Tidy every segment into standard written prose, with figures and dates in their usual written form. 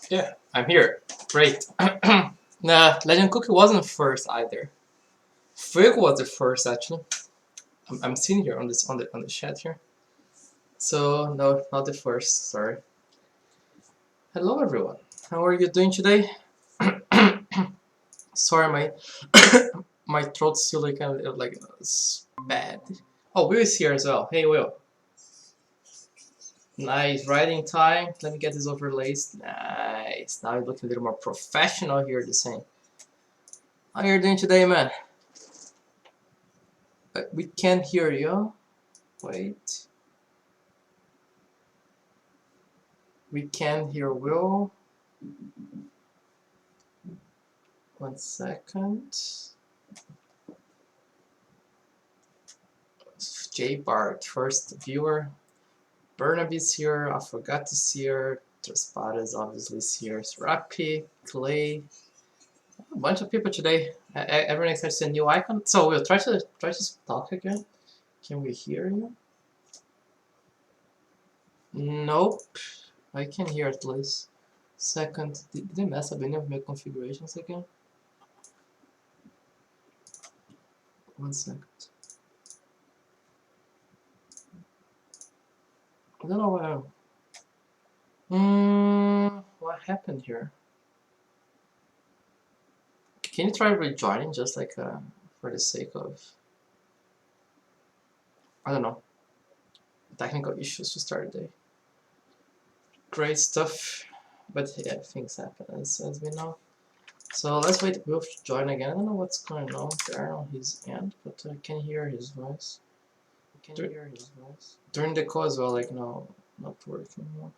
Yeah, I'm here. Great. Nah, Legend Cookie wasn't first either. Fuego was the first actually. I'm seeing here on this on the chat here. So no, not the first. Sorry. Hello everyone. How are you doing today? Sorry, my my throat's still like it's bad. Oh, Will is here as well. Hey Will. Nice writing time. Let me get this overlays. Nice. Now you're looking a little more professional here. The same. How are you doing today, man? We can't hear you. Wait. We can hear Will. 1 second. J Bart, first viewer. Burnaby's here. I forgot to see her. Traspada's obviously here. Rappi, Clay. A bunch of people today. Everyone expects a new icon. So we'll try to talk again. Can we hear you? Nope. I can hear at least. Second. Did they mess up any of my configurations again? 1 second. I don't know what happened here? Can you try rejoining just like for the sake of, I don't know, technical issues to start the day. Great stuff, but yeah, things happen as we know. So let's wait Will to join again. I don't know what's going on there on his end, but I can hear his voice. During the call as well, like no, not working anymore.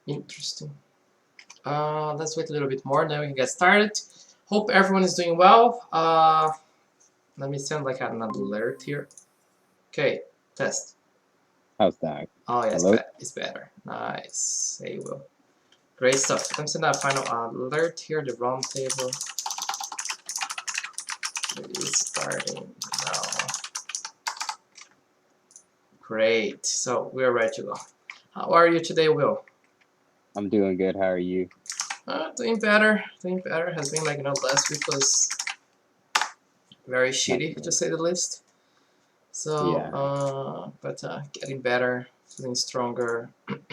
Interesting. Let's wait a little bit more, then we can get started. Hope everyone is doing well. Let me send like an alert here. Okay, test. How's that? Oh yeah, Hello? it's better. Nice. There you go. Great stuff. Let me send that final alert here. The roundtable is starting now. Great. So we're ready to go. How are you today, Will? I'm doing good. How are you? Doing better. Doing better. Has been like last week was very shitty to say the least. So Yeah. but getting better, feeling stronger.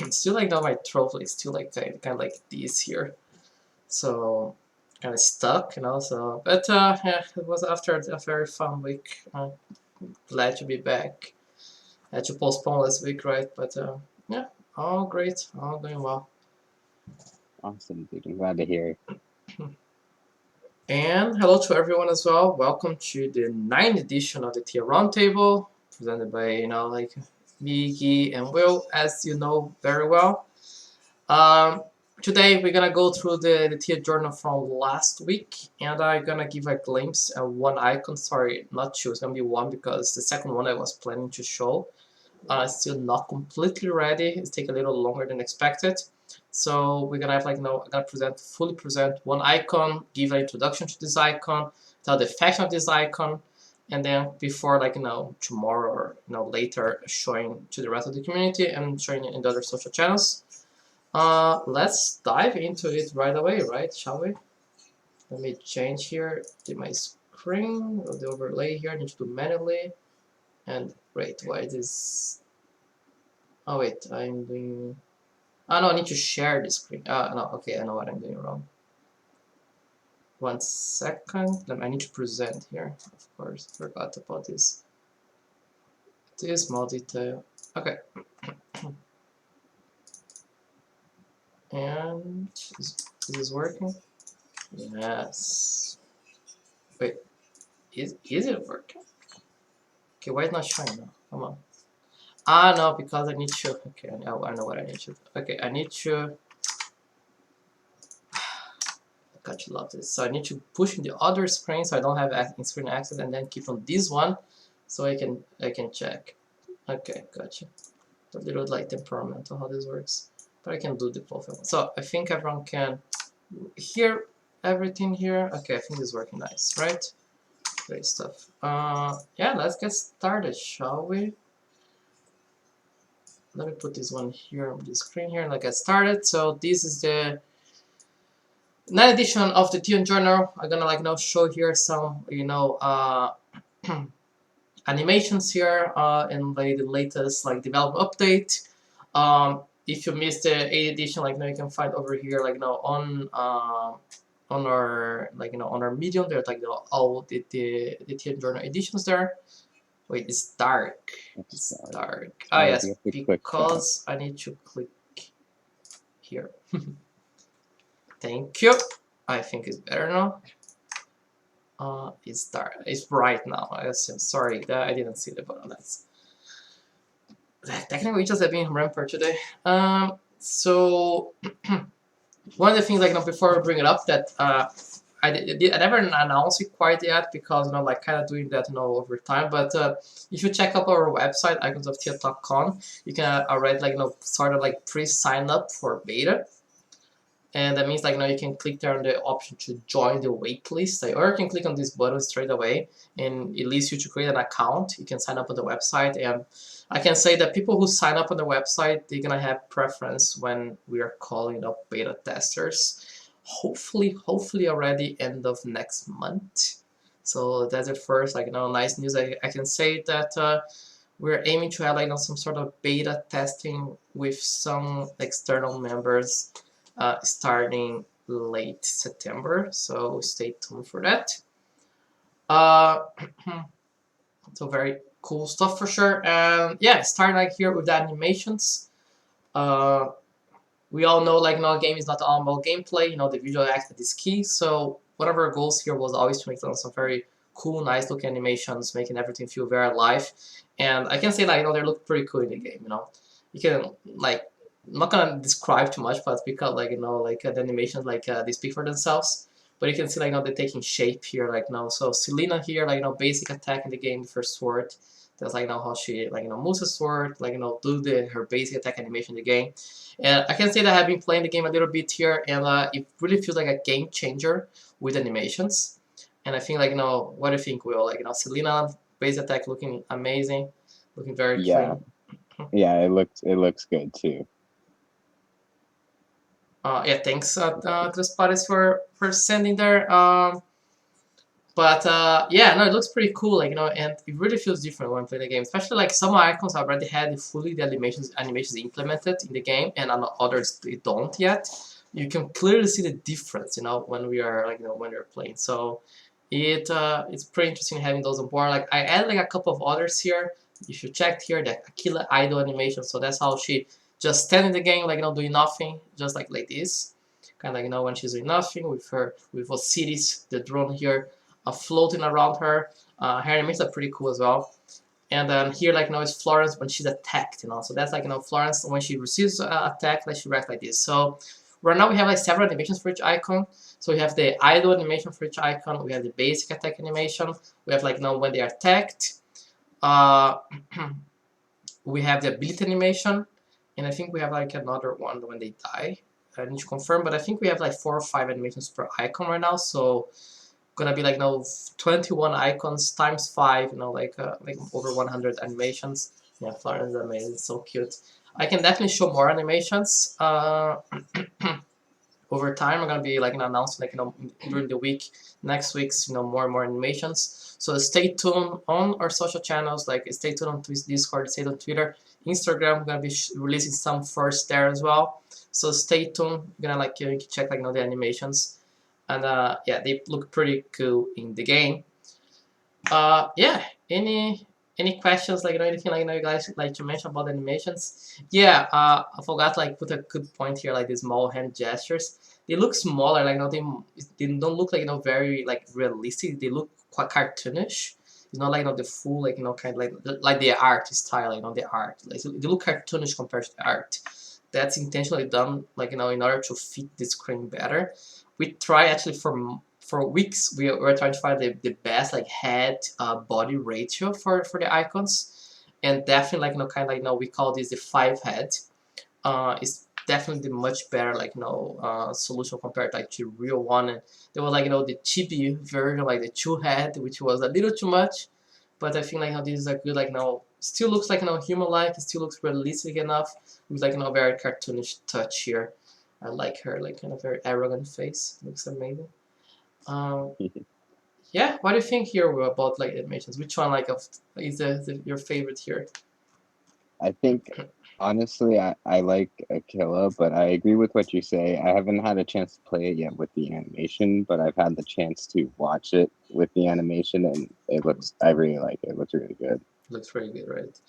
Still like now my throat is still like kind of like this here. So kind of stuck, So but yeah, it was after a very fun week. Glad to be back. Had to postpone last week, right? But yeah, all great, all going well. Awesome, dude. I'm glad to hear. And hello to everyone as well. Welcome to the 9th edition of the Theia Roundtable, presented by like Miki and Will, as you know very well. Today we're gonna go through the Theia journal from last week, and I'm gonna give a glimpse at one icon. Sorry, not two. It's gonna be one because the second one I was planning to show still not completely ready. It's taking a little longer than expected. So we're gonna have I'm gonna fully present one icon, give an introduction to this icon, tell the effect of this icon, and then before tomorrow or later showing to the rest of the community and showing it in the other social channels. Let's dive into it right away, right? Shall we? Let me change here to my screen, the overlay here. I need to do manually. And wait, why is this? Oh wait, I'm doing. Oh no, I need to share the screen. No, okay, I know what I'm doing wrong. 1 second. I need to present here. Of course, forgot about this. This small detail. Okay. And is this working? Yes. Wait, is it working? Okay, why is it not showing now? Come on. No, because I need to. Okay, I know what I need to. Okay, I need to. God, you love this. So I need to push in the other screen so I don't have in-screen access, and then keep on this one so I can check. Okay, gotcha. A little like temperamental how this works, but I can do the both of them. So I think everyone can hear everything here. Okay, I think this is working nice, right? Great stuff. Yeah, let's get started, shall we? let me put this one here on the screen here and get started. So this is the 9th edition of the Theia Journal. I'm gonna show here some animations here and the latest development update. If you missed the 8th edition, you can find over here on our on our Medium. There's all the Theia Journal editions there. Wait, it's dark. It's dark. Ah, yes, because I need to click here. Thank you. I think it's better now. It's dark. It's bright now. I assume. Sorry, I didn't see the button. That's technically we just have been rampant today. So one of the things before we bring it up that I never announced it quite yet because kind of doing that over time. But if you check out our website iconsoftheia.com, you can already sort of pre-sign up for beta. And that means you can click there on the option to join the waitlist, or you can click on this button straight away, and it leads you to create an account. You can sign up on the website, and I can say that people who sign up on the website, they're gonna have preference when we are calling up beta testers. Hopefully already end of next month. So that's the first nice news. I can say that we're aiming to have some sort of beta testing with some external members. Starting late September, so stay tuned for that. So very cool stuff for sure. And yeah, starting here with the animations. We all know a game is not all about gameplay. The visual aspect is key. So one of our goals here was always to make some very cool, nice looking animations, making everything feel very alive. And I can say they look pretty cool in the game. You can I'm not gonna describe too much, but because the animations they speak for themselves. But you can see they're taking shape here So Selena here basic attack in the game, the first sword. That's how she moves the sword, do her basic attack animation in the game. And I can say that I've been playing the game a little bit here, and it really feels like a game changer with animations. And I think what do you think, Will? Selena basic attack looking amazing, looking very clean. Yeah, it looks good too. Yeah, thanks Chris for sending there. But yeah, no, it looks pretty cool, and it really feels different when playing the game. Especially some icons already had fully the animations implemented in the game, and others they don't yet. You can clearly see the difference, when we are when we're playing. So it's pretty interesting having those on board. I added a couple of others here. If you checked here, the Aquila idol animation. So that's how she just stand in the game, doing nothing, just like this. Kind of when she's doing nothing with Osiris, the drone here, floating around her. Her animations are pretty cool as well. And then here, is Florence when she's attacked, So that's Florence when she receives an attack, she reacts like this. So right now we have several animations for each icon. So we have the idle animation for each icon. We have the basic attack animation. We have when they are attacked. We have the ability animation. And I think we have another one when they die. I need to confirm, but I think we have 4 or 5 animations per icon right now. So gonna be 21 icons times 5. Over 100 animations. Yeah, Florence is amazing, so cute. I can definitely show more animations. Over time, I'm gonna be announcing during the week, next week's more and more animations. So stay tuned on our social channels. Stay tuned on Discord, stay tuned on Twitter, Instagram. I'm gonna be releasing some first there as well. So stay tuned. You're gonna you can check the animations, and yeah, they look pretty cool in the game. Yeah. Any questions anything you guys like to mention about the animations? Yeah, I forgot put a good point here the small hand gestures. They look smaller, they don't look very realistic. They look quite cartoonish. It's not the full kind of like the art style, the art. They look cartoonish compared to the art. That's intentionally done in order to fit the screen better. We try actually for weeks we were trying to find the best head body ratio for the icons, and definitely kind of we call this the 5 head. It's definitely the much better solution compared to real one. And there was the chibi version the 2 head, which was a little too much, but I think this is a good still looks like human-like. It still looks realistic enough with like very cartoonish touch here. I like her like kind of very arrogant face. Looks amazing. Um, yeah, what do you think here about like animations? Which one like is your favorite here? I think honestly, I like Aquila, but I agree with what you say. I haven't had a chance to play it yet with the animation, but I've had the chance to watch it with the animation, and I really like it. It looks really good. Looks really good, right?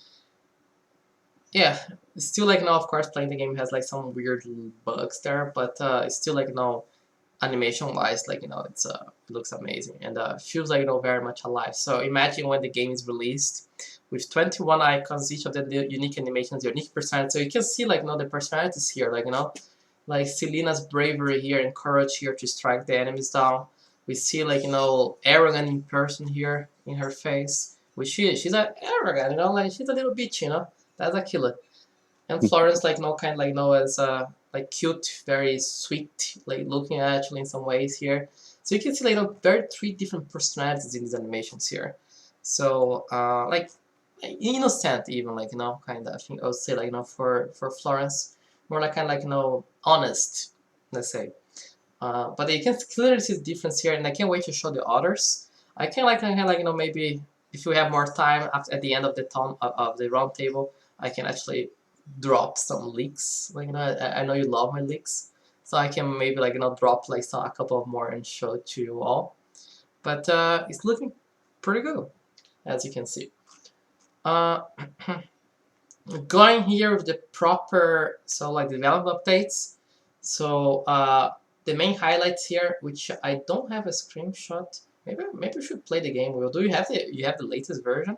Yeah, it's still like of course playing the game has like some weird bugs there, but it's still like animation wise like it looks amazing and feels like very much alive. So imagine when the game is released with 21 icons, each of them the unique animations, unique personality. So you can see like the personalities here, like Selena's bravery here and courage here to strike the enemies down. We see like arrogant in person here in her face, which she's a arrogant, like she's a little bitch, that's a killer. And Florence like kind of like as like cute, very sweet, like looking actually in some ways here. So you can see like very three different personalities in these animations here. So like innocent even like kind of I think I would say like for Florence more like kind of like honest, let's say. But you can clearly see the difference here, and I can't wait to show the others. I can like maybe if we have more time at the end of the of the round table, I can actually drop some leaks. Like I know you love my leaks, so I can maybe like drop like a couple of more and show it to you all. But it's looking pretty good, as you can see. Going here with the proper like development updates. So the main highlights here, which I don't have a screenshot. Maybe we should play the game. Will do you have the latest version?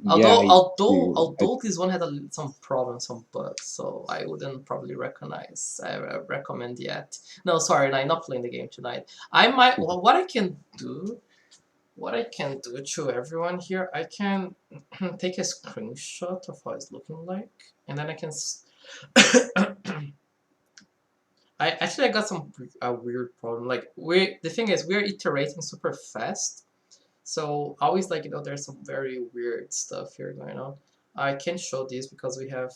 Yeah, I do. Although this one had some problems, some bugs, so I wouldn't probably recommend yet. No, sorry, I'm not playing the game tonight. I might. Well, what I can do to everyone here, I can take a screenshot of how it's looking like, and then I can. I got some weird problem. Like the thing is we're iterating super fast, so always like there's some very weird stuff here going on. I can show this because we have.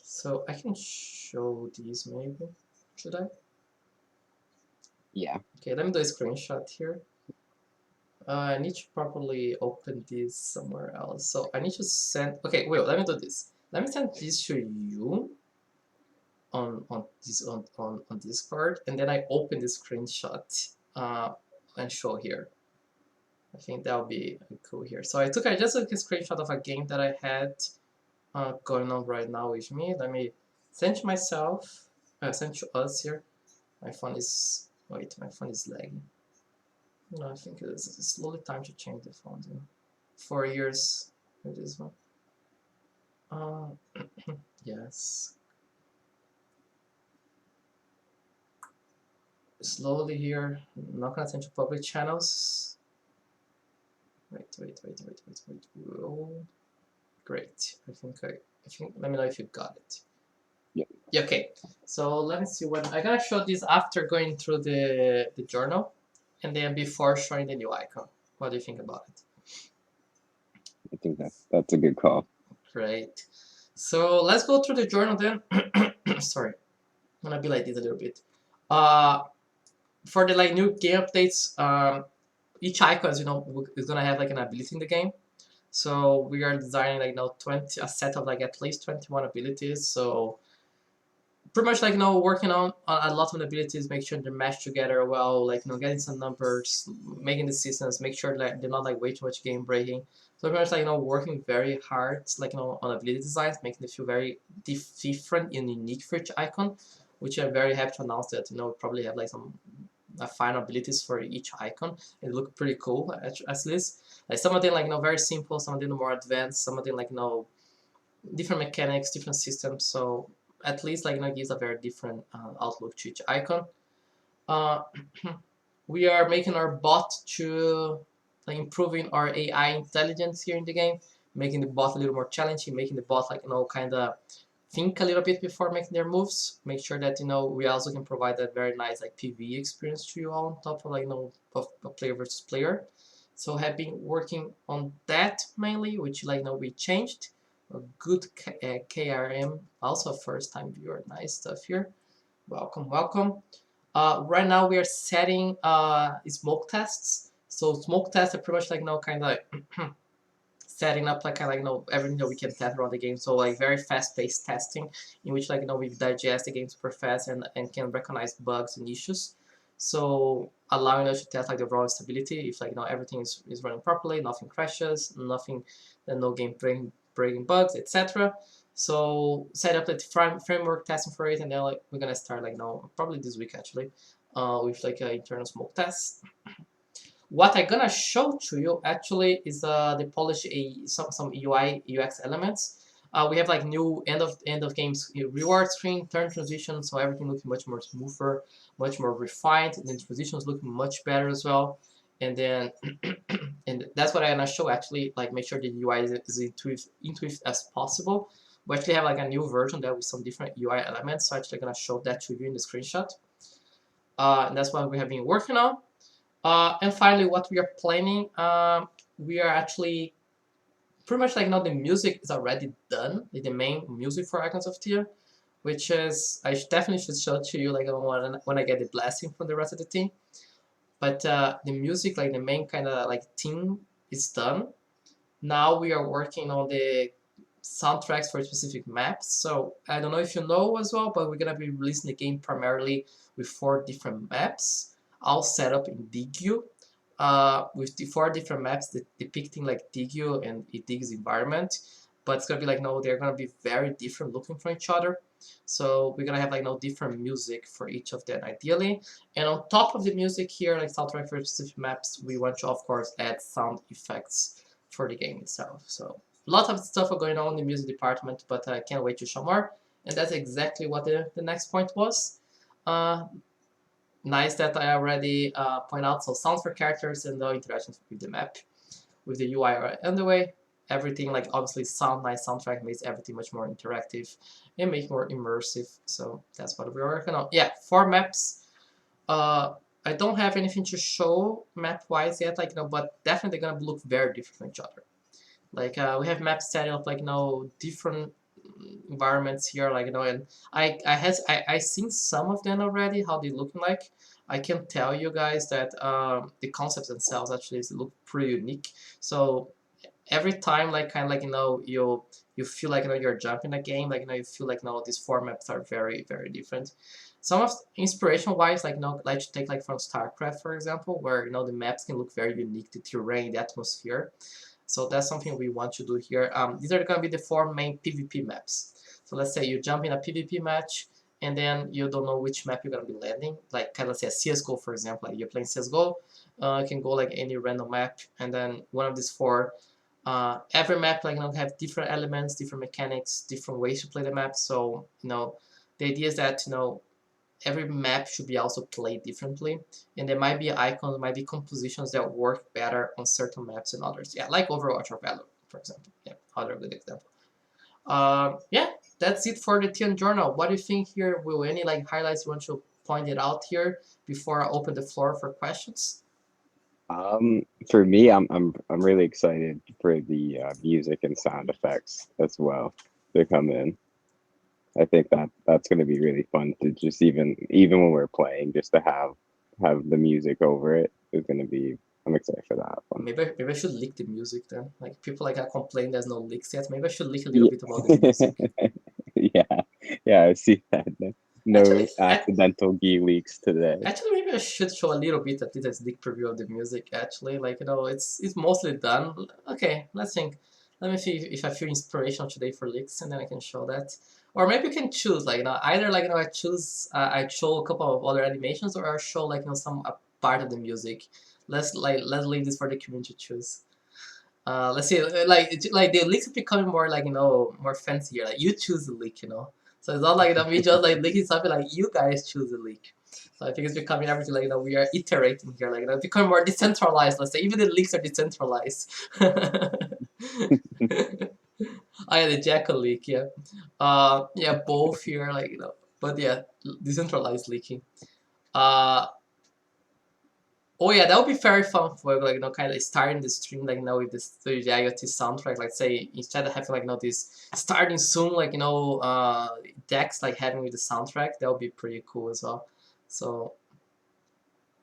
So I can show these maybe. Should I? Yeah. Okay, let me do a screenshot here. I need to properly open this somewhere else. So I need to send. Okay, wait. Let me do this. Let me send this to you on Discord, and then I open the screenshot and show here. I think that'll be cool here. So I just took a screenshot of a game that I had going on right now with me. Let me send to myself. Send to us here. My phone is lagging. No, I think it's slowly time to change the font. 4 years with this one. Yes. Slowly here. I'm not gonna send to public channels. Wait. Oh, great. I think. Let me know if you got it. Yeah. Okay. So let me see when I'm gonna show this after going through the journal, and then before showing the new icon. What do you think about it? I think that's a good call. Great. So let's go through the journal then. Sorry, I'm gonna be like this a little bit. For the like new game updates, each icon, as you know, is gonna have like an ability in the game. So we are designing like 20 a set of like at least 21 abilities. So pretty much like working on a lot of abilities, make sure they mesh together well, like getting some numbers, making the systems, make sure that they're not like way too much game breaking. So pretty much like working very hard like on ability designs, making it feel very different and unique for each icon, which I'm very happy to announce that probably have like some final abilities for each icon. It look pretty cool at least. Like some of them like very simple, some of them more advanced, some of them like different mechanics, different systems. So at least like gives a very different outlook to each icon. Uh, we are making our bot to like improving our AI intelligence here in the game, making the bot a little more challenging, making the bot like kind of think a little bit before making their moves. Make sure that we also can provide that very nice like PvE experience to you all on top of like of player versus player. So have been working on that mainly, which like we changed. A good KRM, also a first time viewer. Nice stuff here. Welcome, welcome. Right now we are setting smoke tests. So smoke tests are pretty much like kind of like setting up like everything that we can test around the game. So like very fast paced testing in which like we digest the game super fast and can recognize bugs and issues. So allowing us to test like the raw stability if like everything is running properly, nothing crashes, nothing, no game breaking bugs, etc. So set up the framework testing for it, and then like we're gonna start like probably this week actually, with like internal smoke tests. What I'm gonna show to you actually is the polish some UI UX elements. We have like new end of games reward screen, turn transition, so everything looking much more smoother, much more refined. And the transitions looking much better as well. And then and that's what I'm gonna show actually. Like make sure the UI is intuitive as possible. We actually have like a new version there with some different UI elements. So actually gonna show that to you in the screenshot. And that's what we have been working on. And finally, what we are planning, we are actually pretty much like the music is already done, like the main music for Icons of Theia, which is definitely should show to you like when I get the blessing from the rest of the team. But the music, like the main kind of like theme, is done. Now we are working on the soundtracks for specific maps. So I don't know if you know as well, but we're gonna be releasing the game primarily with 4 different maps, all set up in Digio, with the 4 different maps depicting like Digio and Dig's environment. But it's gonna be like they're gonna be very different looking from each other. So we're gonna have like different music for each of them ideally. And on top of the music here, like soundtrack for specific maps, we want to of course add sound effects for the game itself. So lots of stuff are going on in the music department, but I can't wait to show more. And that's exactly what the next point was. Uh, Nice that I already point out. So sounds for characters and the interactions with the map, with the UI are underway. Everything like obviously nice soundtrack makes everything much more interactive and make more immersive. So that's what we're working on. Yeah, 4 maps. Uh, I don't have anything to show map wise yet, like but definitely they're gonna look very different from each other. Like we have maps set up like different environments here, like and I seen some of them already, how they looking like. I can tell you guys that the concepts themselves actually look pretty unique. So every time like kind of like you feel like you're jumping a game, like you feel like these 4 maps are very very different. Some of inspiration wise, like like to take like from StarCraft for example, where the maps can look very unique, the terrain, the atmosphere. So that's something we want to do here. These are going to be the 4 main PvP maps. So let's say you jump in a PvP match and then you don't know which map you're going to be landing. Like kind of say a CSGO, for example. Like you're playing CSGO, you can go like any random map and then one of these 4. Every map like have different elements, different mechanics, different ways to play the map. So the idea is that every map should be also played differently, and there might be icons, might be compositions that work better on certain maps than others. Yeah, like Overwatch or Valor, for example. Yeah, other good example. Yeah, that's it for the TN Journal. What do you think here? Will any like highlights you want to point it out here before I open the floor for questions? For me, I'm really excited for the music and sound effects as well to come in. I think that's going to be really fun to just even when we're playing, just to have the music over it is going to be. I'm excited for that one. Maybe I should leak the music then. Like people like complain there's no leaks yet. Maybe I should leak a little Yeah, bit about the music. yeah, yeah. I see that. Actually, No accidental G leaks today. actually, maybe I should show a little bit at least a sneak preview of the music. Actually, like it's mostly done. Okay, let's think. Let me see if I feel inspirational today for leaks, and then I can show that. Or maybe you can choose like either like I show a couple of other animations, or I show like some part of the music. Let's leave this for the community to choose. Let's see, like the leaks are becoming more like more fancier. Like you choose the leak. So it's not like me just like leaking something. Like you guys choose the leak. So I think it's becoming everything like we are iterating here. Like becoming more decentralized. Let's say even the leaks are decentralized. I had a Jackal leak, yeah. Yeah, both here, like but yeah, decentralized leaking. Uh, Oh yeah, that would be very fun for like kind of starting the stream like with this the IoT soundtrack. Like say instead of having like this starting soon like decks like having with the soundtrack, that would be pretty cool as well. So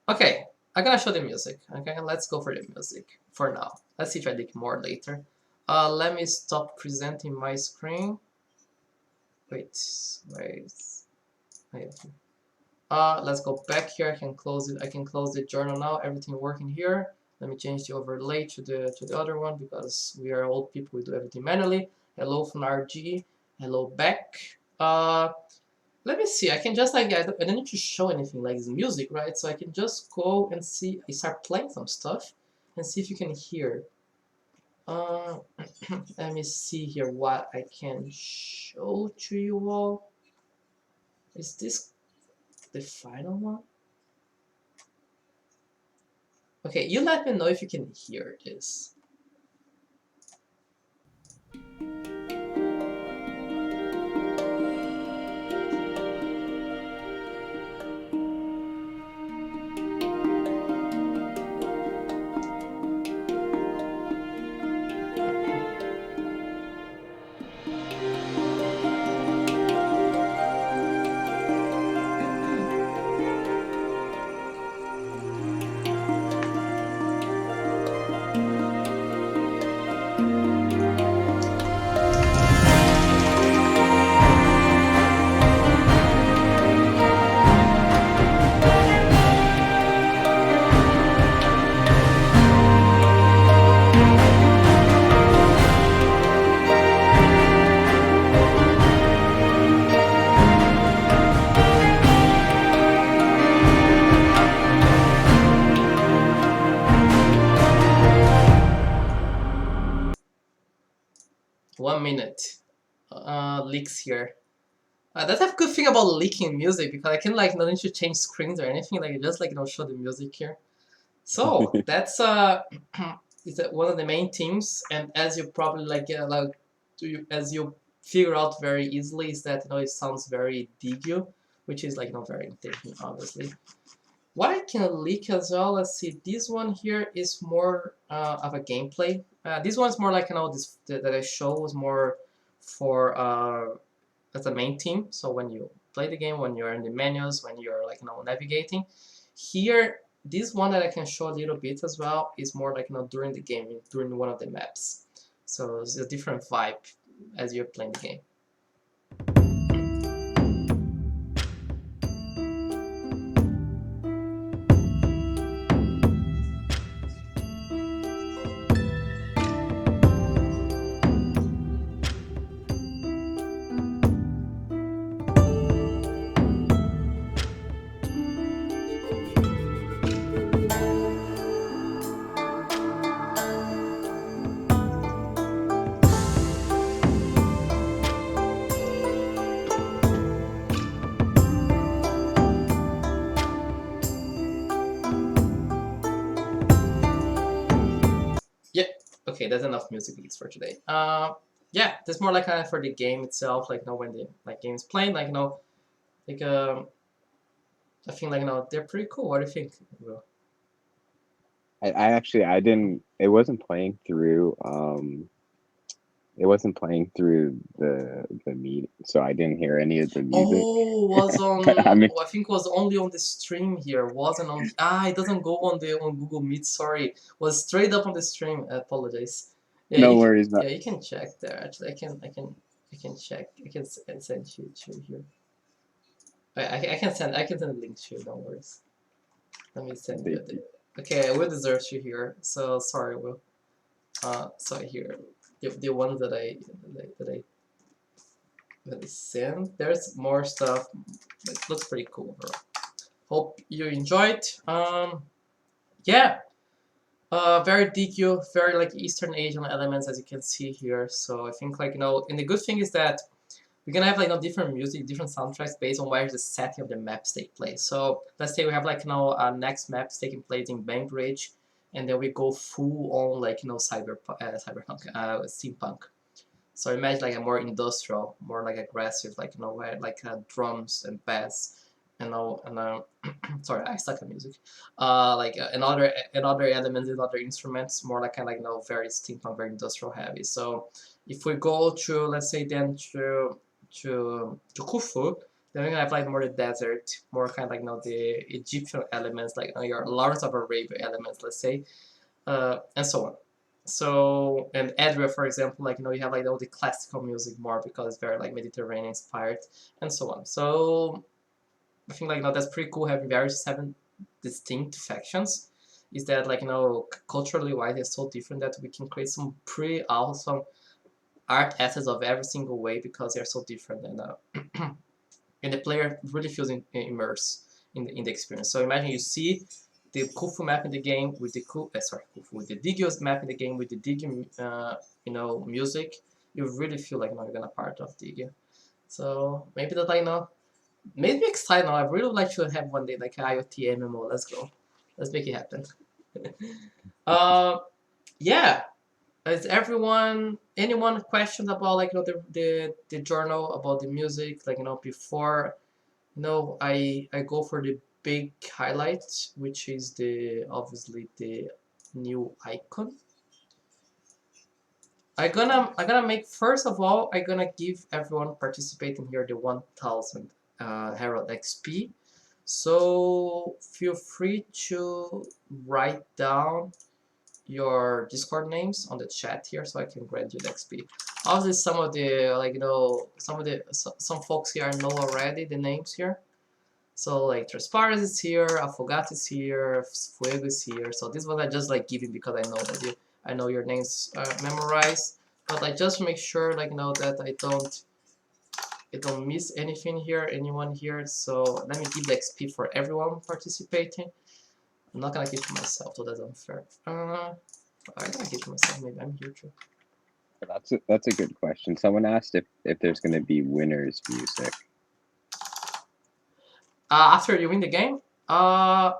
okay, I'm gonna show the music. Okay, let's go for the music for now. Let's see if I dig more later. Let me stop presenting my screen. Wait, wait. Wait. Let's go back here. I can close it. I can close the journal now. Everything working here. Let me change the overlay to the other one because we are old people. We do everything manually. Hello from RG. Hello back. Let me see. I can just like I don't need to show anything like it's music, right? So I can just go and see. I start playing some stuff and see if you can hear. Uh, let me see here what I can show to you all. Is this the final one? Okay, you let me know if you can hear this. One minute. Leaks here. That's a good thing about leaking music because I can like not need to change screens or anything. Like just like show the music here. So that's is one of the main themes, and as you probably as you figure out very easily is that it sounds very Digio, which is like not very intentional, obviously. What I can leak as well, let's see, this one here is more of a gameplay. This one's more like this that I show was more for as a main theme. So when you play the game, when you're in the menus, when you're like navigating. Here, this one that I can show a little bit as well is more like during the game, during one of the maps. So it's a different vibe as you're playing the game. Yeah, okay, that's enough music leaks for today. Yeah, that's more like for the game itself, like when the game is playing, like I think they're pretty cool. What do you think, Will? I actually I didn't it wasn't playing through the meet, so I didn't hear any of the music. Oh, was I on. mean, Oh, I think was only on the stream here. Wasn't on. It doesn't go on Google Meet. Sorry, was straight up on the stream. I apologize. Yeah, no worries, yeah, but you can check there. Actually, I can check. I send you to here. I can send a link to you. Don't worry. Let me send you thank the. you. Okay, I will desert you here. So sorry, Will. So here, the ones that I sent. There's more stuff. It looks pretty cool. Hope you enjoyed. Yeah. Very DQ, very like Eastern Asian elements as you can see here. So I think and the good thing is that we're gonna have different music, different soundtracks based on where the setting of the maps take place. So let's say we have next maps taking place in Bainbridge, and then we go full on cyberpunk, steampunk. So imagine like a more industrial, more like aggressive, where drums and bass sorry, I suck at music. Another elements and other instruments, more like kind of very steampunk, very industrial heavy. So if we go to, let's say, then to Khufu, then we're gonna have like more the desert, more kind of the Egyptian elements, like your Lawrence of Arabia elements, let's say, and so on. So and Adria, for example, you have like all the classical music more because it's very like Mediterranean inspired, and so on. So I think that's pretty cool having very 7 distinct factions. Is that culturally wise, they're so different that we can create some pretty awesome art assets of every single way because they're so different, and the player really feels immersed in the experience. So imagine you see the Khufu map in the game with the with the Digios map in the game with the Digio music. You really feel like you're gonna part of Digio. So maybe that made me excited now. I really would like to have one day like an IoT MMO. Let's go. Let's make it happen. uh, yeah. Is anyone questions about the journal about the music before I go for the big highlight, which is the obviously the new icon. I'm gonna make, first of all, I'm gonna give everyone participating here the 1000 Herald XP. So feel free to write down your Discord names on the chat here so I can grant you the XP. Obviously, some of the some folks here I know already the names here. So like Transparency is here, Afogato is here, Fuego is here. So this one I just giving because I know that I know your names memorized. But I just make sure that I don't miss anything here, anyone here. So let me give the XP for everyone participating. I'm not gonna give to myself, so that's unfair. I'm gonna give to myself. Maybe I'm here too. That's a good question. Someone asked if there's going to be winners music. After you win the game, I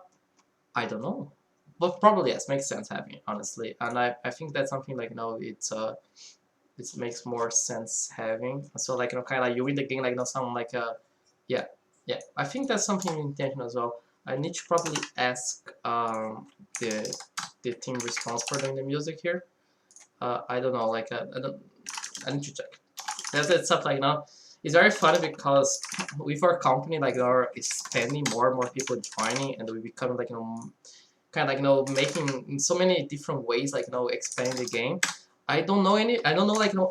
don't know, but probably yes, makes sense having it, honestly, and I think that's something it makes more sense having. So kind of you win the game something yeah, I think that's something intentional as well. I need to probably ask the team responsible for doing the music here. I don't know, I need to check. That's stuff it's very funny because with our company are expanding, more and more people joining, and we become kind of making in so many different ways expanding the game. I don't know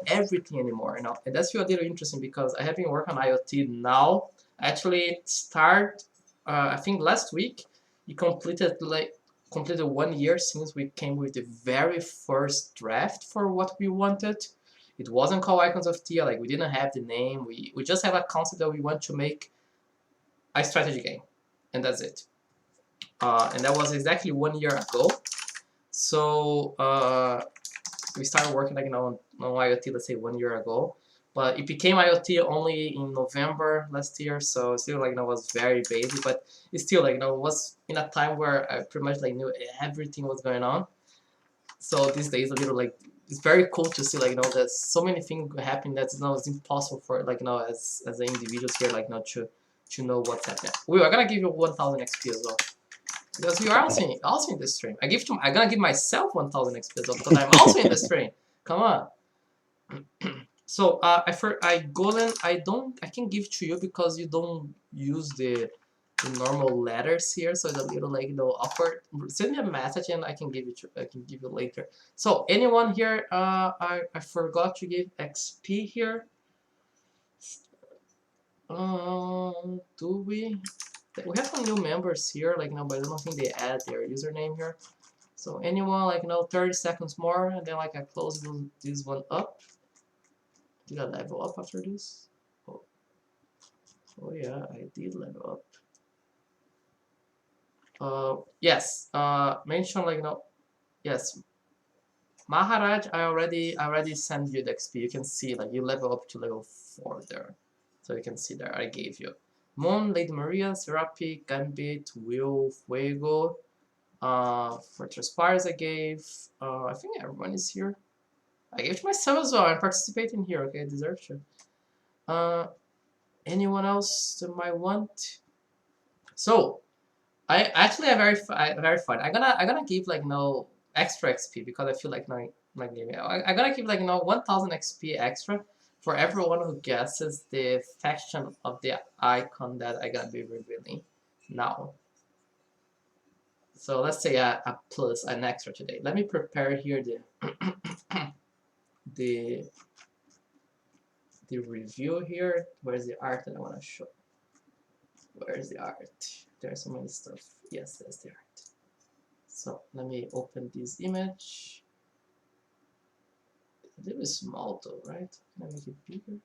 everything anymore, and that's a little interesting because I have been working on IoT now. Actually, start I think last week. It completed 1 year since we came with the very first draft for what we wanted. It wasn't called Icons of Theia. We didn't have the name. We just have a concept that we want to make a strategy game, and that's it. And that was exactly 1 year ago. So we started working on IoT, let's say 1 year ago. But it became IoT only in November last year, so still was very basic. But it's still it was in a time where I pretty much knew everything was going on. So these days a little it's very cool to see there's so many things happen that it's impossible for as an individuals here to know what's happening. We are gonna give you 1000 XP as well. Because you are also in the stream. I'm gonna give myself 1000 XP as well because I'm also in the stream. Come on. So Golem, I can give to you because you don't use the normal letters here, so it's a little awkward. Send me a message and I can give you later. So anyone here I forgot to give XP here. Do we have some new members here but I don't think they add their username here. So anyone 30 seconds more and then I close this one up. Did I level up after this? Oh yeah, I did level up. Yes. Mention yes. Maharaj, I already sent you the XP. You can see you level up to level 4 there. So you can see there I gave you. Moon, Lady Maria, Serapi, Gambit, Will, Fuego. For Transpires I gave. I think everyone is here. I gave to myself as well. I'm participating here. Okay, I deserve to. Anyone else that might want? So I very fun. I'm gonna give like no extra XP because I feel like no giving. I'm gonna give like 1,000 XP extra for everyone who guesses the faction of the icon that I'm gonna be revealing now. So let's say a plus, an extra today. Let me prepare here the the review here. Where's the art that I want to show? Where's the art? There's so many stuff. Yes, there's the art. So let me open this image. It's a little small though, right? Can I make it bigger?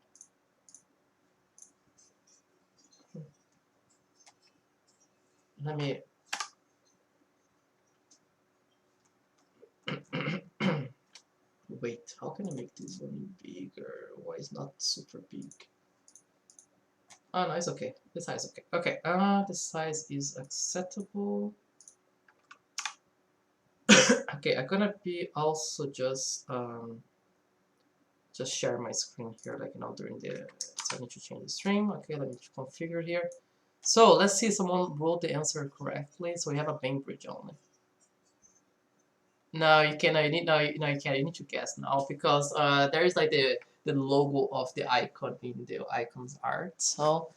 Let me wait. How can I make this one bigger? Why is not super big? Oh no, it's okay. The size is okay. Okay, the size is acceptable. Okay, I'm gonna be also just share my screen here, like during the. So I need to change the stream. Okay, let me configure here. So let's see, someone wrote the answer correctly. So we have a Bainbridge only. No, you can. You need no. No, you can't. You need to guess now because there is like the logo of the icon in the icons art. So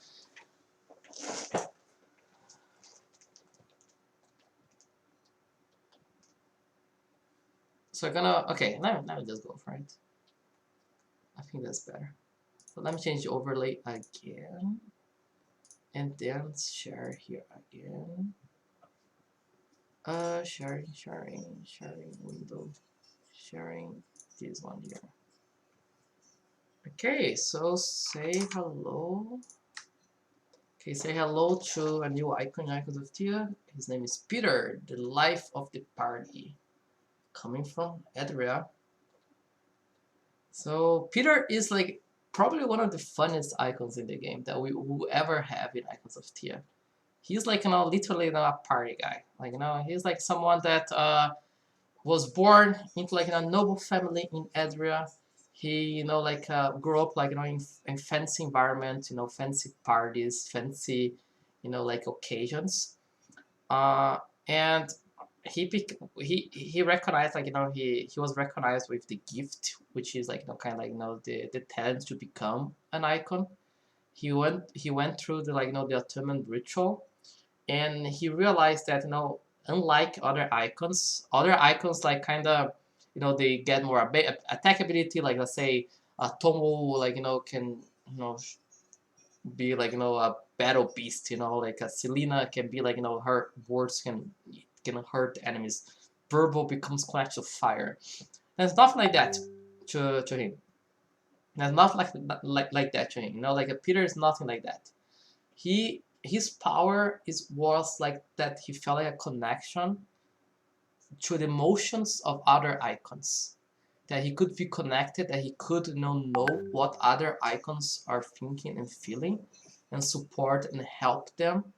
I'm gonna. Okay, let me just go for it. I think that's better. So let me change the overlay again, and then share here again. Sharing window, sharing this one here. Okay, so say hello. Okay, say hello to a new icon, Icons of Theia. His name is Peter, the life of the party, coming from Adria. So Peter is like probably one of the funnest icons in the game that we will ever have in Icons of Theia. He's like literally a party guy. Like he's like someone that was born into like a noble family in Adria. He like grew up like in fancy environment, fancy parties, fancy like occasions. And he recognized like he was recognized with the gift, which is like kind of like the talent to become an icon. He went through the like the Ottoman ritual, and he realized that unlike other icons like kind of they get more attack ability, like let's say Tomo like can be like a battle beast, like a Selena can be like her words can hurt enemies. Verbal becomes connected to fire. There's nothing like that to him. There's nothing like that to him. Like a Peter is nothing like that. His power was like that he felt like a connection to the emotions of other icons. That he could be connected, that he could know what other icons are thinking and feeling, and support and help them,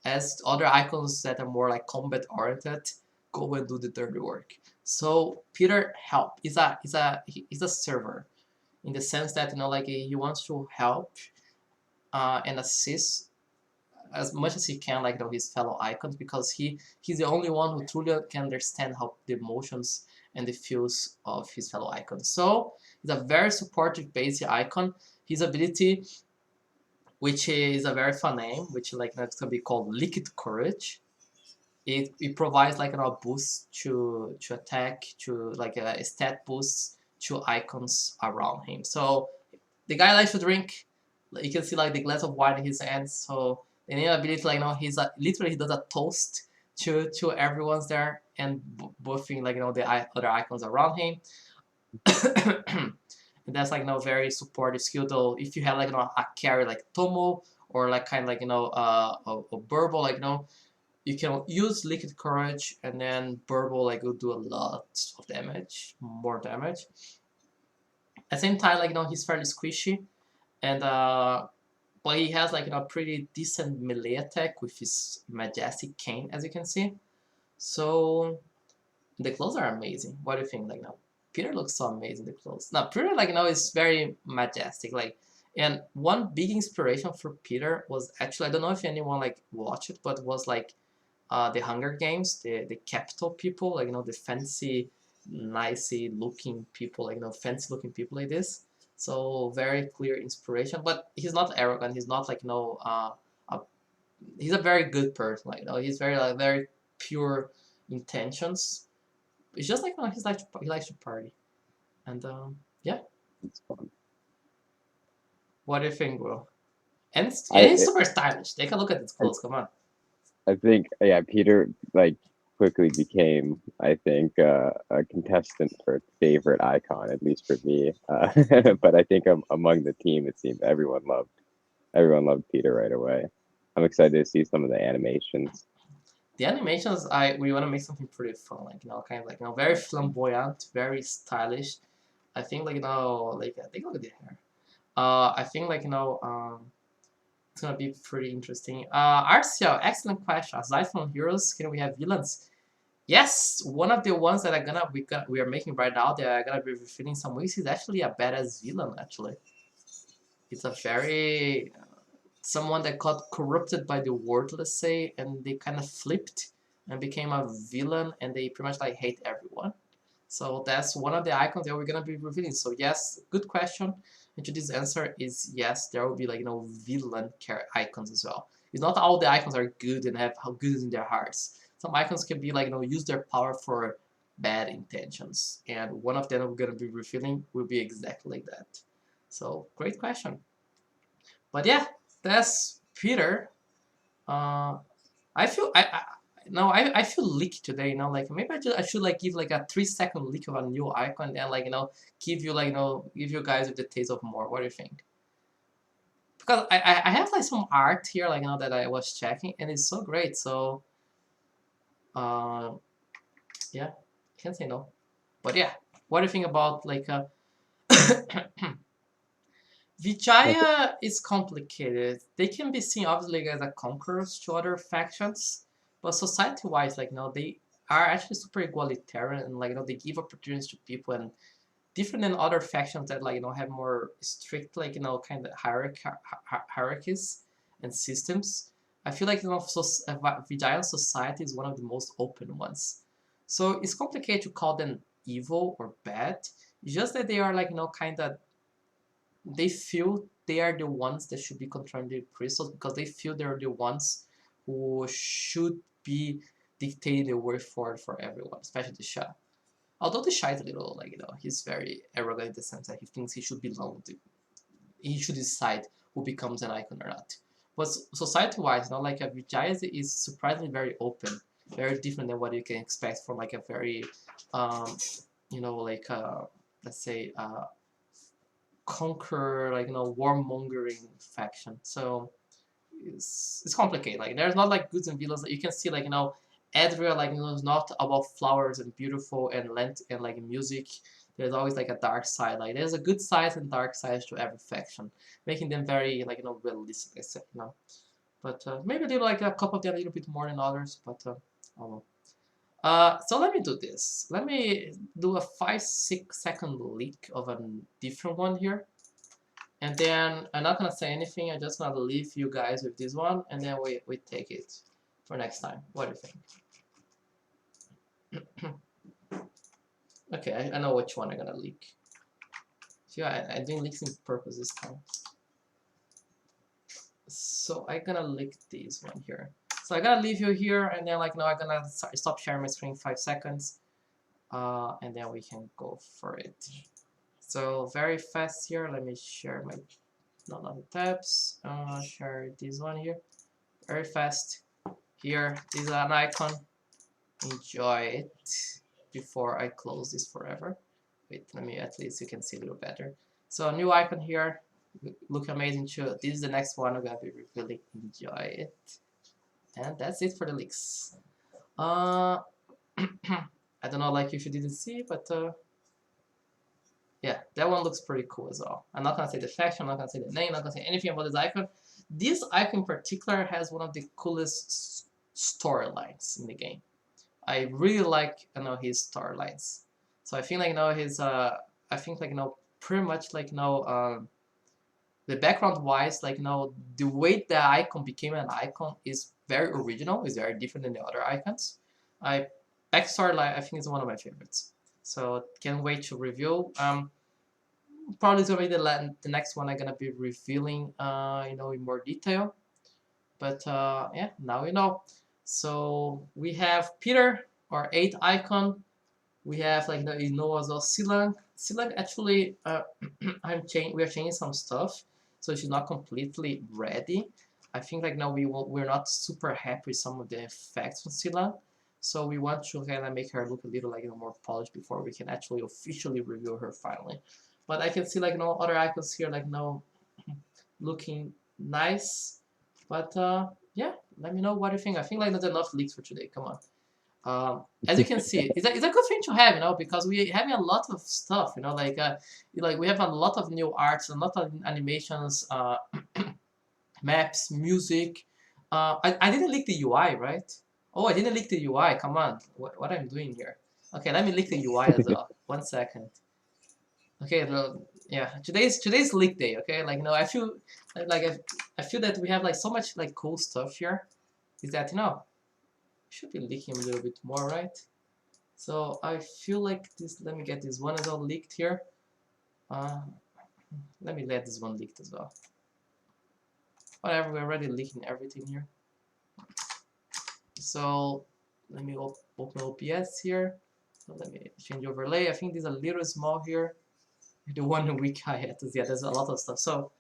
as other icons that are more like combat oriented go and do the dirty work. So Peter help is a server, in the sense that like he wants to help and assist as much as he can like his fellow icons, because he's the only one who truly can understand how the emotions and the feels of his fellow icons. So he's a very supportive basic icon. His ability, which is a very fun name, which like it's gonna be called Liquid Courage. It provides like a boost to attack, to like a stat boost to icons around him. So the guy likes to drink. You can see like the glass of wine in his hands. So the name ability, like he's literally he does a toast to everyone's there, and buffing like the other icons around him. And that's like very supportive skill though. If you have like a carry like Tomo, or like kind of like a Burble, like you can use Liquid Courage, and then Burble like will do a lot of damage, more damage. At the same time, like he's fairly squishy, and but he has like a pretty decent melee attack with his majestic cane, as you can see. So the clothes are amazing. What do you think? Like Peter looks so amazing. The clothes. Now Peter like is very majestic. Like And one big inspiration for Peter was actually, I don't know if anyone like watched it, but it was like the Hunger Games, the capital people, like the fancy, nicey looking people, like fancy looking people like this. So very clear inspiration, but he's not arrogant. He's not like a, he's a very good person. Like he's very like very pure intentions. It's just like he likes to party, and yeah. It's fun. What do you think, bro? And I he's super stylish. Take a look at his I, clothes. Come on. I think yeah, Peter like quickly became I think a contestant for favorite icon, at least for me. But I think among the team, it seemed everyone loved Peter right away. I'm excited to see some of the animations. The animations, I we want to make something pretty fun, like kind of like very flamboyant, very stylish. I think like like take a look at the hair. I think like it's gonna be pretty interesting. Arcel, excellent question. Aside from heroes, can we have villains? Yes, one of the ones that we are making right now that are gonna be revealing some weeks is actually a badass villain. Actually, it's a very someone that got corrupted by the world, let's say, and they kind of flipped and became a villain, and they pretty much like hate everyone. So that's one of the icons that we're gonna be revealing. So yes, good question. And to this answer is yes, there will be like villain icons as well. It's not all the icons are good and have how good is in their hearts. Some icons can be like use their power for bad intentions, and one of them we're gonna be revealing will be exactly like that. So great question. But yeah, that's Peter. Uh, I feel I no I feel leaked today. Like maybe I should like give like a 3 second leak of a new icon and like give you like give you guys with the taste of more. What do you think? Because I have like some art here like that I was checking and it's so great. So uh, yeah, can't say no. But yeah, what do you think about like Like Vijaya is complicated. They can be seen obviously as a conquerors to other factions, but society-wise, like they are actually super egalitarian and like they give opportunities to people and different than other factions that like have more strict like kind of hierarchies and systems. I feel like Vijaya society is one of the most open ones. So it's complicated to call them evil or bad. It's just that they are like kind of they feel they are the ones that should be controlling the crystals because they feel they're the ones who should be dictating the way forward for everyone, especially the Shah. Although the Shah is a little like he's very arrogant in the sense that he thinks he should belong to, he should decide who becomes an icon or not. But society-wise, like a Vijaya is surprisingly very open, very different than what you can expect from like a very, um, like let's say conquer like warmongering faction. So it's complicated. Like there's not like goods and villains. You can see like Adria like is not about flowers and beautiful and lent and like music. There's always like a dark side. Like there's a good side and dark side to every faction, making them very like realistic. I said but maybe they like a couple of them a little bit more than others. But I don't know. So let me do this. Let me do a 5-6 second leak of a different one here. And then I'm not gonna say anything. I'm just gonna leave you guys with this one, and then we take it for next time. What do you think? Okay, I know which one I'm gonna leak. See, I'm doing leaks in purpose this time. So I'm gonna leak this one here. So I'm gonna leave you here, and then like now I'm gonna stop sharing my screen 5 seconds, and then we can go for it. So very fast here. Let me share my not the tabs. Share this one here. Very fast. Here, this is an icon. Enjoy it before I close this forever. Wait, let me at least you can see a little better. So a new icon here. Look amazing too. This is the next one I'm gonna be revealing. Enjoy it. And that's it for the leaks. Uh, I don't know like if you didn't see, but yeah, that one looks pretty cool as well. I'm not gonna say the faction, I'm not gonna say the name, I'm not gonna say anything about this icon. This icon in particular has one of the coolest storylines in the game. I really like his storylines. So I think like his I think like pretty much like the background wise, like the way the icon became an icon is very original, is very different than the other icons. I backstory, like I think is one of my favorites. So can't wait to review. Probably it's gonna be the next one I'm gonna be revealing in more detail. But yeah, now you know. So we have Peter, our 8th icon. We have like as well Silang. Silang actually we are changing some stuff, so she's not completely ready. I think like now we're not super happy with some of the effects on Silang, so we want to kind of make her look a little like more polished before we can actually officially reveal her finally. But I can see like other icons here like looking nice. But yeah, let me know what you think. I think like there's enough leaks for today. Come on. As you can see, it's a good thing to have, because we having a lot of stuff, like we have a lot of new arts, a lot of animations, maps, music. I didn't leak the UI, right? Oh, I didn't leak the UI. Come on, what I'm doing here? Okay, let me leak the UI as well. 1 second. Okay, yeah, today's leak day. Okay, I feel like I feel that we have like so much like cool stuff here. Is that should be leaking a little bit more, right? So I feel like this, let me get this one as well leaked here. Uh, Let me let this one leaked as well. Whatever, we're already leaking everything here. So let me open OBS here. So let me change overlay. I think this is a little small here. The one week I had to see, yeah, there's a lot of stuff. So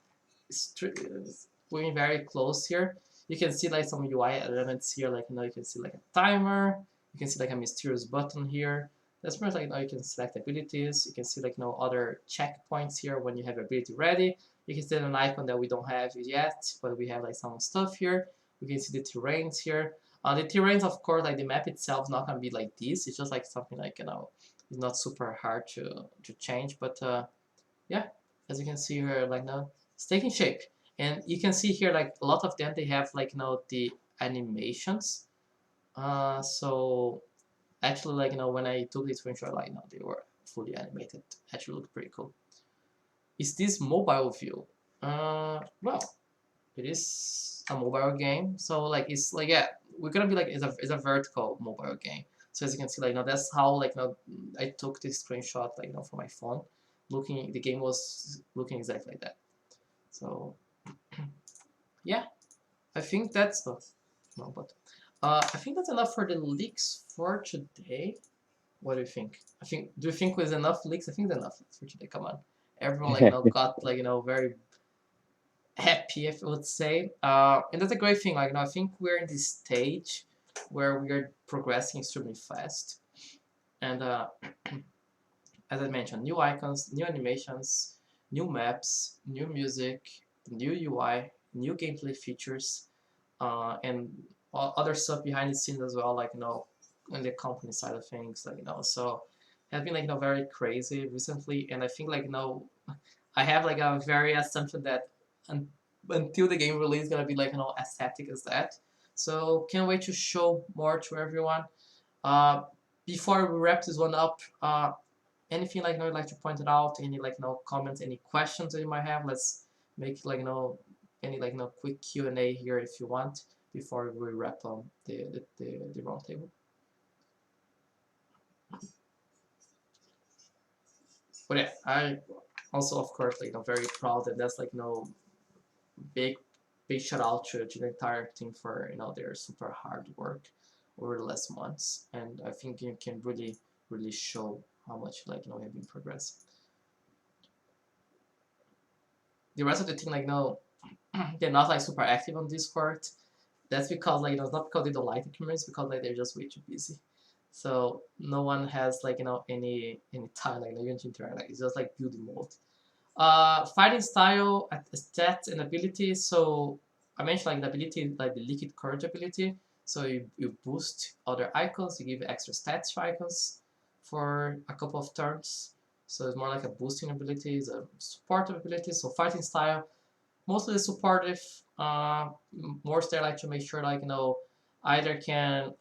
it's going very close here. You can see like some UI elements here, like you can see like a timer. You can see like a mysterious button here. That's where like now you can select abilities. You can see like other checkpoints here when you have ability ready. You can see an icon that we don't have yet, but we have like some stuff here. We can see the terrains here. The terrains, of course, like the map itself is not gonna be like this. It's just like something like it's not super hard to change. But yeah, as you can see here, like now it's taking shape. And you can see here like a lot of them, they have like the animations. So actually like when I took this screenshot, like they were fully animated. Actually look pretty cool. Is this mobile view? Well, it is a mobile game, so like it's like, yeah, we're gonna be like it's a vertical mobile game. So as you can see, like that's how like I took this screenshot like from my phone. Looking, the game was looking exactly like that. So yeah, I think that's no, but I think that's enough for the leaks for today. What do you think? Do you think was enough leaks? I think there's enough leaks for today. Come on, everyone like got like very happy, if I would say. And that's a great thing. Like I think we're in this stage where we are progressing extremely fast, and as I mentioned, new icons, new animations, new maps, new music, new UI, new gameplay features, and other stuff behind the scenes as well, like on the company side of things, like so it has been like very crazy recently, and I think like I have like a very assumption that until the game release, gonna be like as static as that. So can't wait to show more to everyone. Uh, Before we wrap this one up, anything like you'd like to point it out? Any like comments? Any questions that you might have? Let's make like any like quick Q&A here if you want before we wrap up the roundtable. But yeah, I also of course like very proud that that's like big big shout out to the entire team for their super hard work over the last months, and I think you can really show how much like we have been progressing. The rest of the team like they're not like super active on Discord. That's because like it's not because they don't like the community, it's because like they're just way too busy. So no one has like any time like even to interact. Like it's just like building mode. Fighting style, stats and abilities. So I mentioned like the ability, like the liquid courage ability. So you boost other icons, you give extra stats to icons for a couple of turns. So it's more like a boosting ability, it's a supportive ability. So fighting style, mostly supportive. More there like to make sure like either can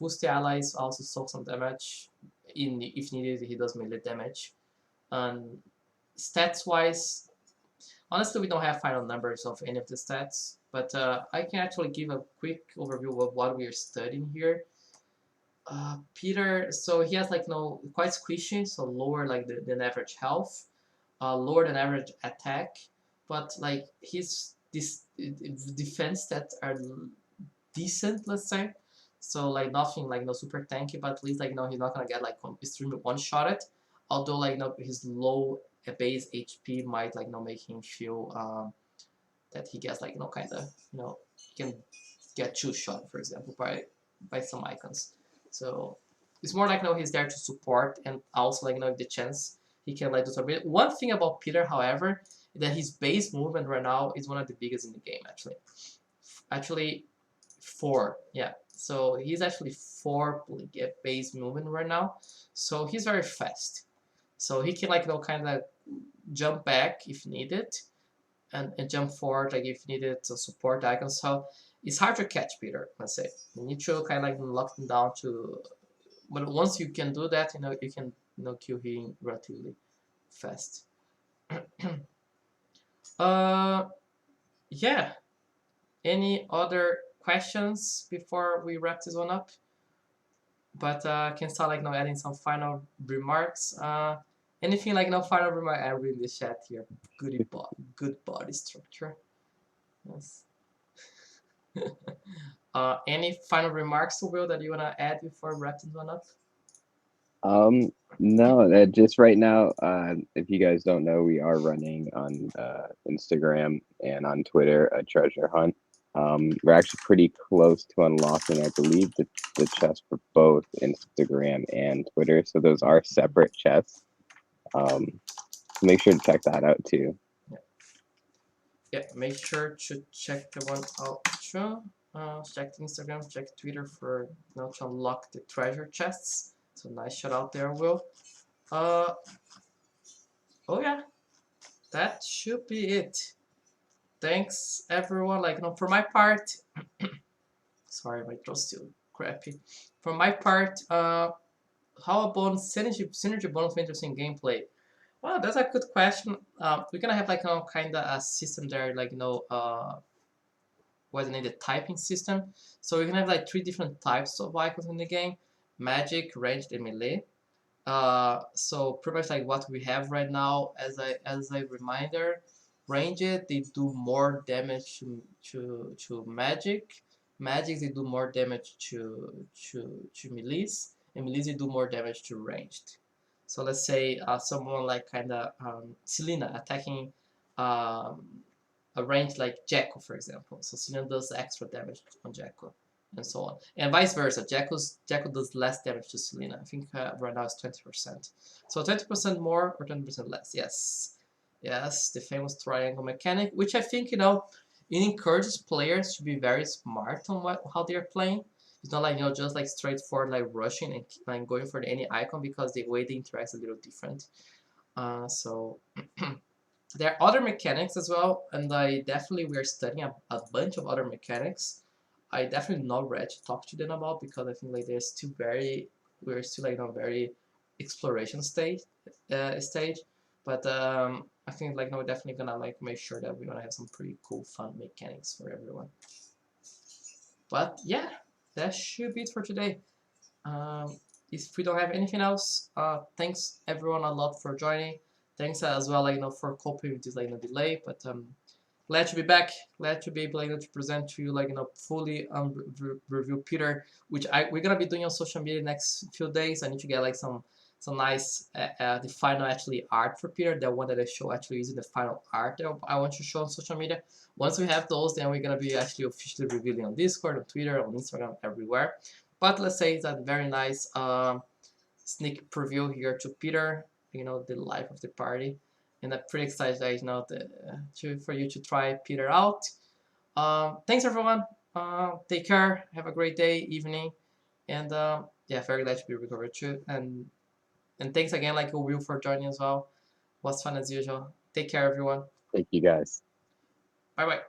boost the allies, also soak some damage. If needed, he does melee damage. And stats wise, Honestly, we don't have final numbers of any of the stats, but I can actually give a quick overview of what we are studying here. Peter, so he has like no quite squishy, so lower like than average health, lower than average attack, but like his this defense stats are decent, let's say. So like nothing like no super tanky, but at least like no he's not gonna get like extremely one shotted. Although like no his low base HP might like no make him feel that he gets like kind of he can get two shot for example by some icons. So it's more like he's there to support and also like the chance he can like do something. One thing about Peter, however, is that his base movement right now is one of the biggest in the game actually. Actually, 4, yeah. So he's actually 4 base movement right now. So he's very fast. So he can like kind of jump back if needed, and jump forward like if needed to support icons. So it's hard to catch Peter. Let's say you need to kind of like lock him down to. But once you can do that, you can kill him relatively fast. uh, yeah. Any other questions before we wrap this one up? But can start like adding some final remarks. Anything like final remark? I read the chat here. Good body structure. Yes. Any final remarks, Will, that you wanna add before wrapping one up? No, just right now, if you guys don't know, we are running on Instagram and on Twitter a treasure hunt. We're actually pretty close to unlocking, I believe, the chest for both Instagram and Twitter. So those are separate chests. Make sure to check that out too. Yeah, make sure to check the one out too. Check the Instagram, check Twitter for to unlock the treasure chests. So nice shout out there, Will. Oh yeah, that should be it. Thanks everyone. Like for my part, sorry, my throat's still crappy. For my part, how about synergy bonus for interesting gameplay? Well, that's a good question. We're gonna have like kind of a system there, like what's the typing system. So we can have like 3 different types of icons in the game: magic, ranged, and melee. So pretty much like what we have right now as a reminder, ranged they do more damage to magic. Magic they do more damage to melees, and melees they do more damage to ranged. So let's say someone like kind of Selena attacking um, a range like Jacko, for example. So Selena does extra damage on Jacko, and so on, and vice versa. Jacko does less damage to Selena. I think right now it's 20%. So 20% more or 20% less. Yes, the famous triangle mechanic, which I think it encourages players to be very smart on how they're playing. It's not like just like straightforward like rushing and like going for any icon, because the way they interact is a little different. So there are other mechanics as well, and we are studying a bunch of other mechanics. I definitely not ready to talk to them about, because I think like we're still like on very exploration stage. But I think like we're definitely gonna like make sure that we're gonna have some pretty cool fun mechanics for everyone. But yeah, that should be it for today. If we don't have anything else, thanks everyone a lot for joining. Thanks as well like for coping with this like delay, but glad to be back. Glad to be able to present to you like fully review Peter, which we're gonna be doing on social media next few days. I need to get like some nice the final actually art for Peter. The one that I show actually using the final art that I want to show on social media. Once we have those, then we're gonna be actually officially revealing on Discord, on Twitter, on Instagram, everywhere. But let's say it's a very nice sneak preview here to Peter. The life of the party, and I'm pretty excited for you to try Peter out. Thanks everyone. Take care. Have a great day, evening, and yeah, very glad to be recovered too. And thanks again, like Will, for joining as well. Was fun as usual. Take care, everyone. Thank you guys. Bye bye.